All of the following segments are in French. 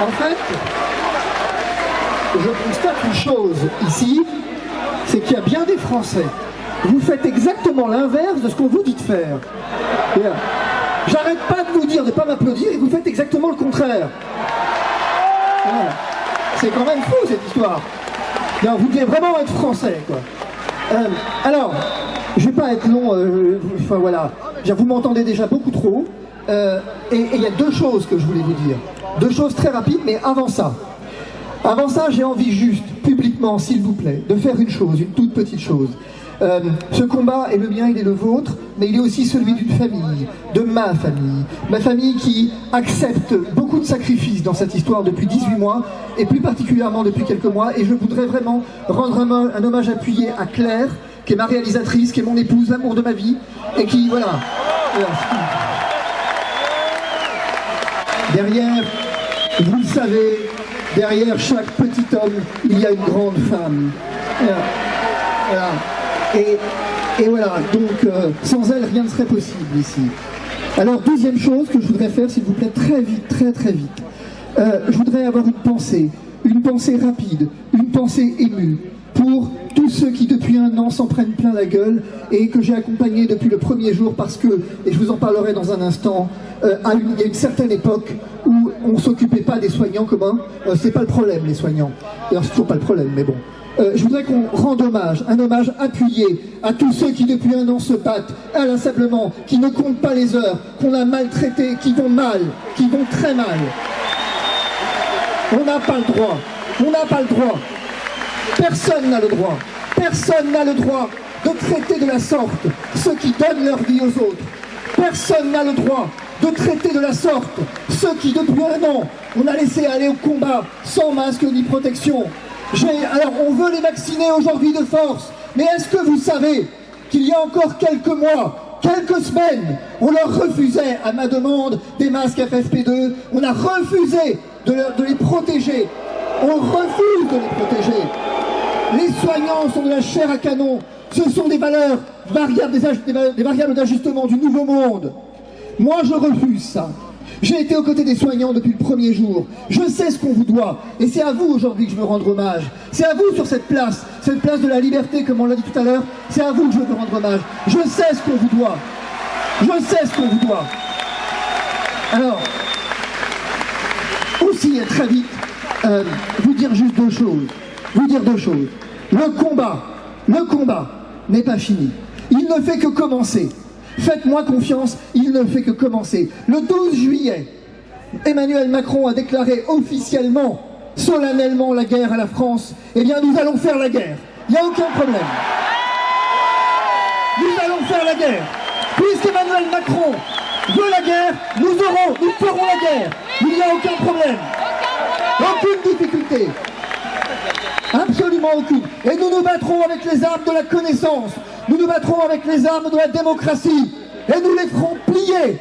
En fait, je constate une chose ici, c'est qu'il y a bien des Français. Vous faites exactement l'inverse de ce qu'on vous dit de faire. J'arrête pas de vous dire de ne pas m'applaudir et vous faites exactement le contraire. Voilà. C'est quand même fou cette histoire. Non, vous devez vraiment être français, quoi. Alors, je vais pas être long, enfin voilà, vous m'entendez déjà beaucoup trop. Et il y a deux choses que je voulais vous dire. Deux choses très rapides, mais avant ça, j'ai envie juste, publiquement, s'il vous plaît, de faire une chose, une toute petite chose. Ce combat est le mien, il est le vôtre, mais il est aussi celui d'une famille, de ma famille qui accepte beaucoup de sacrifices dans cette histoire depuis 18 mois, et plus particulièrement depuis quelques mois, et je voudrais vraiment rendre un hommage appuyé à Claire, qui est ma réalisatrice, qui est mon épouse, l'amour de ma vie, et qui, voilà. Derrière, vous le savez, derrière chaque petit homme, il y a une grande femme. Voilà. Et voilà, donc sans elle, rien ne serait possible ici. Alors, deuxième chose que je voudrais faire, s'il vous plaît, très vite, très vite. Je voudrais avoir une pensée rapide, une pensée émue, pour tous ceux qui, depuis 1 an, s'en prennent plein la gueule et que j'ai accompagné depuis le premier jour parce que, et je vous en parlerai dans un instant, il y a une certaine époque où on ne s'occupait pas des soignants communs. C'est pas le problème, les soignants. D'ailleurs, c'est toujours pas le problème, mais bon. Je voudrais qu'on rende hommage, un hommage appuyé à tous ceux qui depuis 1 an se battent inlassablement, qui ne comptent pas les heures, qu'on a maltraités, qui vont mal, qui vont très mal. On n'a pas le droit. Personne n'a le droit de traiter de la sorte ceux qui donnent leur vie aux autres. Personne n'a le droit de traiter de la sorte ceux qui depuis 1 an, on a laissé aller au combat sans masque ni protection. Alors on veut les vacciner aujourd'hui de force, mais est-ce que vous savez qu'il y a encore quelques mois, quelques semaines, on leur refusait à ma demande des masques FFP2, on a refusé de les protéger, on refuse de les protéger. Les soignants sont de la chair à canon, ce sont des valeurs variables, des variables d'ajustement du nouveau monde. Moi je refuse ça. J'ai été aux côtés des soignants depuis le premier jour. Je sais ce qu'on vous doit. Et c'est à vous aujourd'hui que je veux rendre hommage. C'est à vous sur cette place de la liberté, comme on l'a dit tout à l'heure. C'est à vous que je veux rendre hommage. Je sais ce qu'on vous doit. Alors, aussi, très vite, vous dire juste deux choses. Le combat n'est pas fini. Il ne fait que commencer. Faites-moi confiance, il ne fait que commencer. Le 12 juillet, Emmanuel Macron a déclaré officiellement, solennellement la guerre à la France. Eh bien, nous allons faire la guerre. Il n'y a aucun problème. Nous allons faire la guerre. Puisqu'Emmanuel Macron veut la guerre, nous ferons la guerre. Il n'y a aucun problème. Aucune difficulté. Absolument aucune. Et nous nous battrons avec les armes de la connaissance. Nous nous battrons avec les armes de la démocratie. Et nous les ferons plier.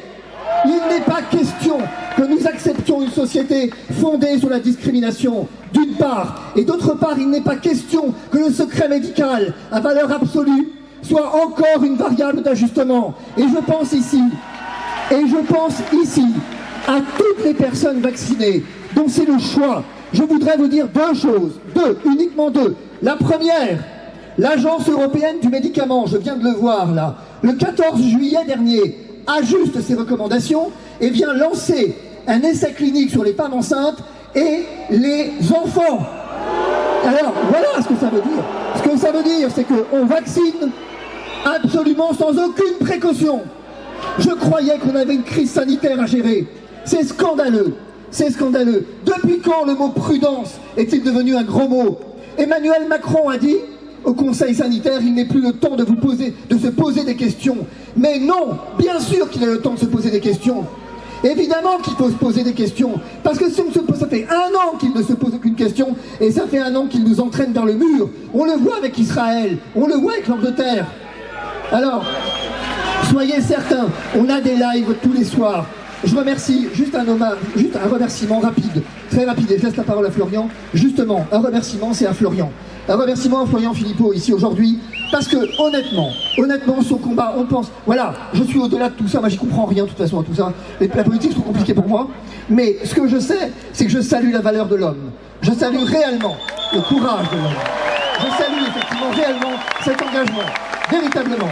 Il n'est pas question que nous acceptions une société fondée sur la discrimination, d'une part. Et d'autre part, il n'est pas question que le secret médical, à valeur absolue, soit encore une variable d'ajustement. Et je pense ici à toutes les personnes vaccinées dont c'est le choix. Je voudrais vous dire deux choses, uniquement deux. La première, l'Agence européenne du médicament, je viens de le voir là, le 14 juillet dernier, ajuste ses recommandations et vient lancer un essai clinique sur les femmes enceintes et les enfants. Alors, voilà ce que ça veut dire. Ce que ça veut dire, c'est qu'on vaccine absolument sans aucune précaution. Je croyais qu'on avait une crise sanitaire à gérer. C'est scandaleux. C'est scandaleux. Depuis quand le mot prudence est-il devenu un gros mot? Emmanuel Macron a dit au Conseil sanitaire, il n'est plus le temps de se poser des questions. Mais non, bien sûr qu'il a le temps de se poser des questions. Évidemment qu'il faut se poser des questions. Parce que si ça fait 1 an qu'il ne se pose aucune question, et ça fait 1 an qu'il nous entraîne dans le mur. On le voit avec Israël, on le voit avec l'Angleterre. Alors, soyez certains, on a des lives tous les soirs. Je remercie, juste un remerciement rapide, très rapide, et je laisse la parole à Florian. Justement, un remerciement, c'est à Florian. Un remerciement à Florian Philippot, ici aujourd'hui, Parce que, honnêtement, son combat, on pense... Voilà, je suis au-delà de tout ça, moi j'y comprends rien de toute façon à tout ça. La politique, c'est trop compliqué pour moi. Mais ce que je sais, c'est que je salue la valeur de l'homme. Je salue réellement le courage de l'homme. Je salue effectivement réellement cet engagement, véritablement.